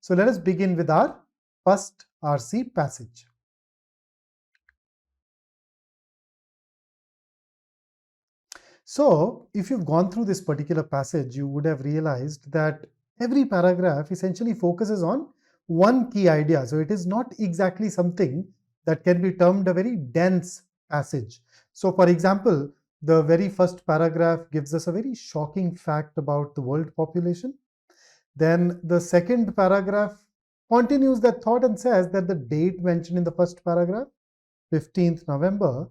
So let us begin with our first RC passage. So if you've gone through this particular passage, you would have realized that every paragraph essentially focuses on one key idea. So it is not exactly something that can be termed a very dense passage. So for example, the very first paragraph gives us a very shocking fact about the world population. Then the second paragraph continues that thought and says that the date mentioned in the first paragraph, 15th November,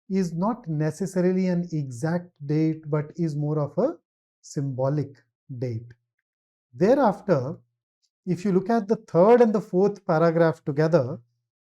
is not necessarily an exact date but is more of a symbolic date. Thereafter, if you look at the third and the fourth paragraph together,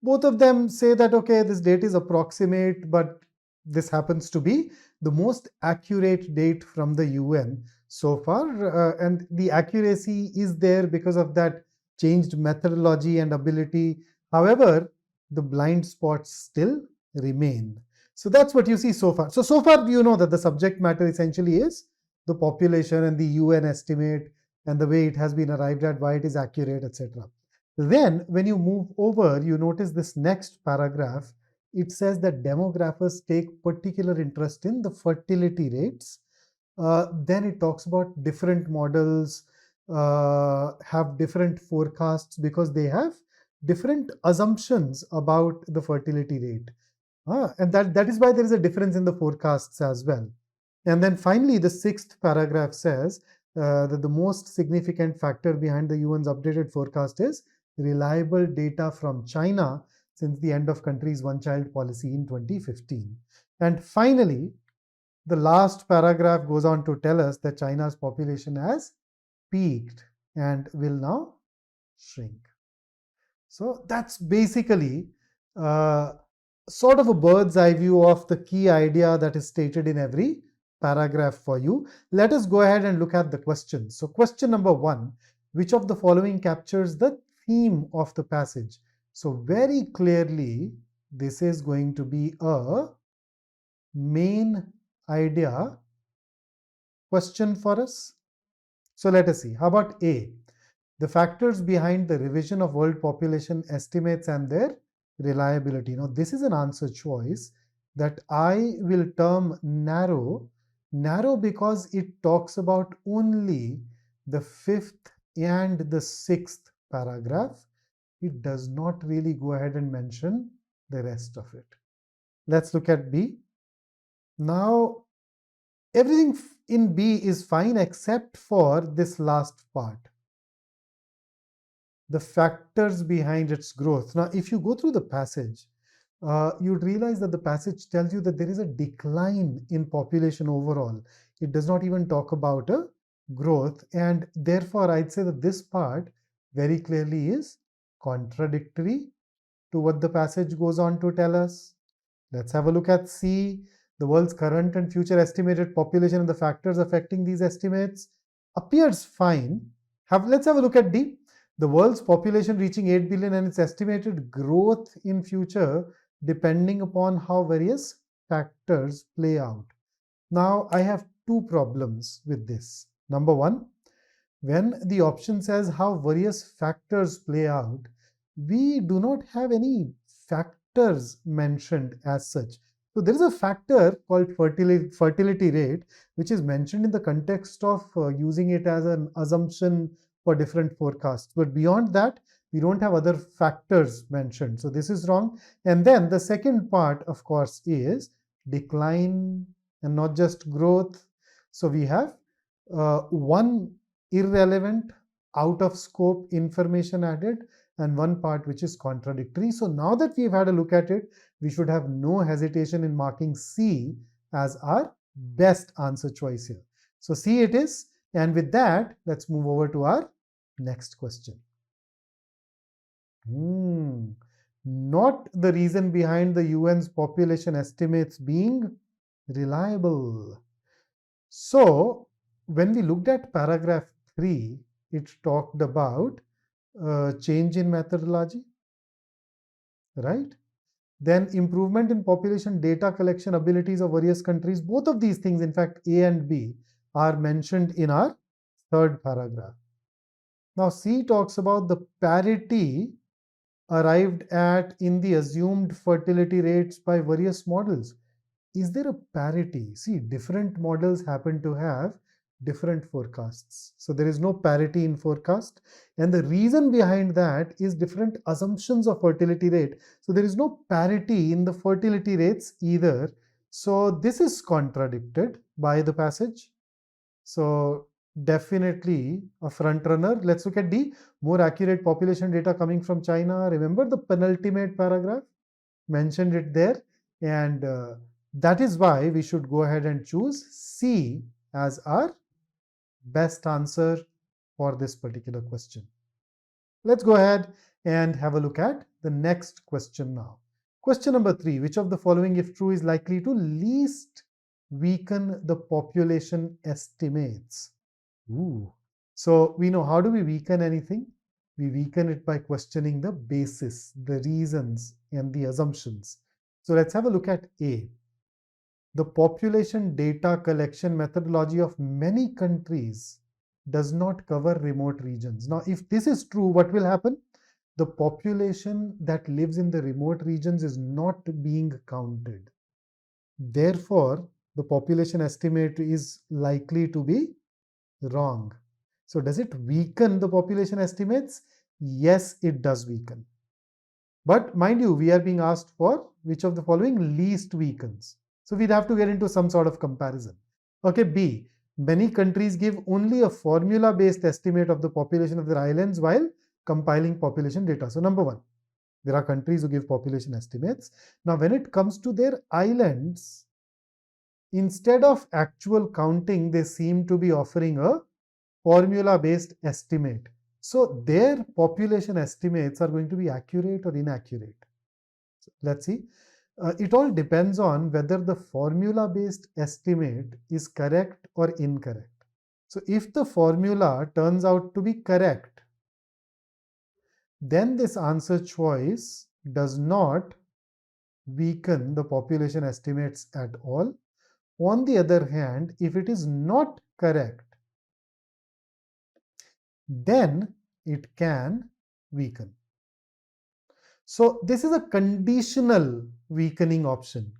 both of them say that, okay, this date is approximate, but this happens to be the most accurate date from the UN so far. And the accuracy is there because of that changed methodology and ability. However, the blind spots still remain. So that's what you see so far. So far, you know that the subject matter essentially is the population and the UN estimate and the way it has been arrived at, why it is accurate, etc. Then, when you move over, you notice this next paragraph. It says that demographers take particular interest in the fertility rates. Then it talks about different models have different forecasts because they have different assumptions about the fertility rate. And that is why there is a difference in the forecasts as well. And then finally, the sixth paragraph says that the most significant factor behind the UN's updated forecast is reliable data from China since the end of country's one-child policy in 2015. And finally, the last paragraph goes on to tell us that China's population has peaked and will now shrink. So that's basically sort of a bird's eye view of the key idea that is stated in every paragraph for you. Let us go ahead and look at the questions. So question number 1, which of the following captures the theme of the passage? So very clearly, this is going to be a main idea question for us. So let us see. How about A? The factors behind the revision of world population estimates and their reliability. Now, this is an answer choice that I will term narrow. Narrow because it talks about only the 5th and the 6th paragraph. It does not really go ahead and mention the rest of it. Let's look at B. Now, everything in B is fine except for this last part, the factors behind its growth. Now, if you go through the passage, you'd realize that the passage tells you that there is a decline in population overall. It does not even talk about a growth, and therefore I'd say that this part very clearly is contradictory to what the passage goes on to tell us. Let's have a look at C. The world's current and future estimated population and the factors affecting these estimates appears fine. Let's have a look at D. The world's population reaching 8 billion and its estimated growth in future depending upon how various factors play out. Now, I have two problems with this. Number one, when the option says how various factors play out, we do not have any factors mentioned as such. So there is a factor called fertility rate, which is mentioned in the context of using it as an assumption for different forecasts. But beyond that, we don't have other factors mentioned. So this is wrong. And then the second part, of course, is decline and not just growth. So we have one irrelevant, out of scope information added and one part which is contradictory. So now that we've had a look at it, we should have no hesitation in marking C as our best answer choice here. So C it is. And with that, let's move over to our next question. Not the reason behind the UN's population estimates being reliable. So when we looked at paragraph 3, it talked about change in methodology, right? Then improvement in population data collection abilities of various countries. Both of these things, in fact, A and B, are mentioned in our third paragraph. Now C talks about the parity arrived at in the assumed fertility rates by various models. Is there a parity? See, different models happen to have different forecasts. So there is no parity in forecast. And the reason behind that is different assumptions of fertility rate. So there is no parity in the fertility rates either. So this is contradicted by the passage. So definitely a front runner. Let's look at D. More accurate population data coming from China. Remember the penultimate paragraph? Mentioned it there. And that is why we should go ahead and choose C as our best answer for this particular question. Let's go ahead and have a look at the next question now. Question number 3. Which of the following, if true, is likely to least weaken the population estimates? Ooh. So we know, how do we weaken anything? We weaken it by questioning the basis, the reasons, and the assumptions. So let's have a look at A. The population data collection methodology of many countries does not cover remote regions. Now, if this is true, what will happen? The population that lives in the remote regions is not being counted. Therefore, the population estimate is likely to be wrong. So does it weaken the population estimates? Yes, it does weaken. But mind you, we are being asked for which of the following least weakens. So we'd have to get into some sort of comparison. Okay, B. Many countries give only a formula-based estimate of the population of their islands while compiling population data. So number 1, there are countries who give population estimates. Now, when it comes to their islands, instead of actual counting, they seem to be offering a formula-based estimate. So their population estimates are going to be accurate or inaccurate. So let's see. It all depends on whether the formula-based estimate is correct or incorrect. So if the formula turns out to be correct, then this answer choice does not weaken the population estimates at all. On the other hand, if it is not correct, then it can weaken. So this is a conditional weakening option.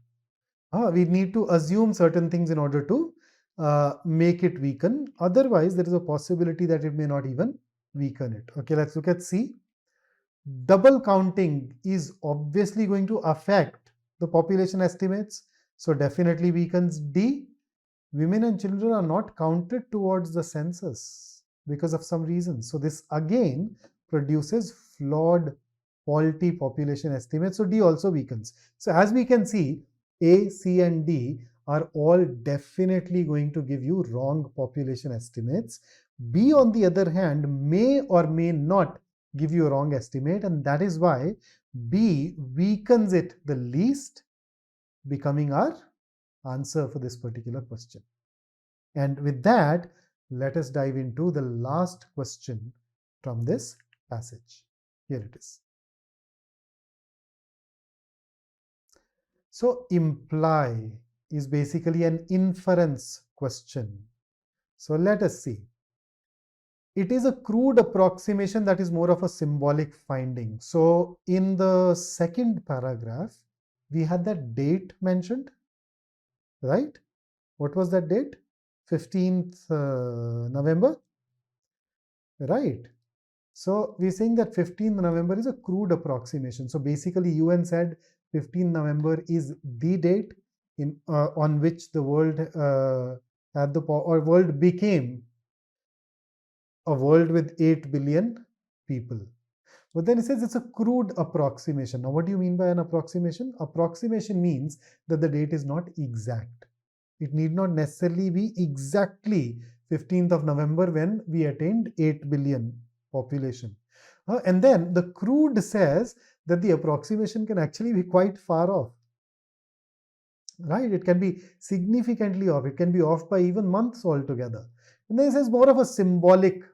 We need to assume certain things in order to make it weaken. Otherwise, there is a possibility that it may not even weaken it. Okay, let's look at C. Double counting is obviously going to affect the population estimates. So definitely weakens. D. Women and children are not counted towards the census because of some reasons. So this again produces flawed, faulty population estimates. So D also weakens. So as we can see, A, C, and D are all definitely going to give you wrong population estimates. B, on the other hand, may or may not give you a wrong estimate, and that is why B weakens it the least, becoming our answer for this particular question. And with that, let us dive into the last question from this passage. Here it is. So imply is basically an inference question. So let us see. It is a crude approximation that is more of a symbolic finding. So in the second paragraph, we had that date mentioned, right? What was that date? 15th November, right? So we're saying that 15th November is a crude approximation. So basically UN said 15th November is the date on which the world had the world became a world with 8 billion people. But then it says it's a crude approximation. Now, what do you mean by an approximation? Approximation means that the date is not exact. It need not necessarily be exactly 15th of November when we attained 8 billion population. And then the crude says that the approximation can actually be quite far off. Right? It can be significantly off. It can be off by even months altogether. And then it says more of a symbolic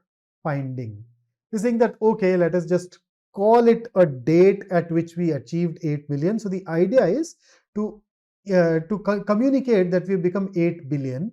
finding. They're saying that, okay, let us just call it a date at which we achieved 8 billion. So the idea is to communicate that we've become 8 billion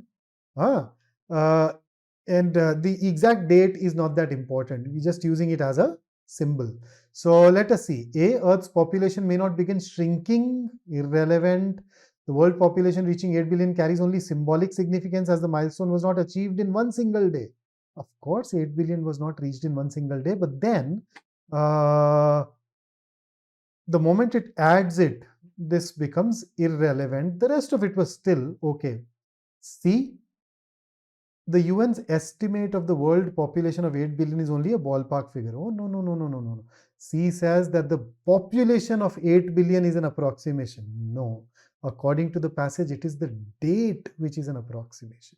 And the exact date is not that important. We're just using it as a symbol. So let us see. A, Earth's population may not begin shrinking, irrelevant. The world population reaching 8 billion carries only symbolic significance as the milestone was not achieved in one single day. Of course, 8 billion was not reached in one single day, but then the moment it adds it, this becomes irrelevant. The rest of it was still okay. C, the UN's estimate of the world population of 8 billion is only a ballpark figure. Oh, no, no, no, no, no, no. C says that the population of 8 billion is an approximation. No. According to the passage, it is the date which is an approximation.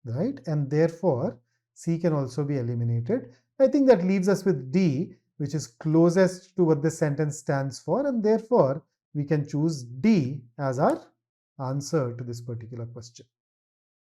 Right? And therefore, C can also be eliminated. I think that leaves us with D, which is closest to what this sentence stands for. And therefore, we can choose D as our answer to this particular question.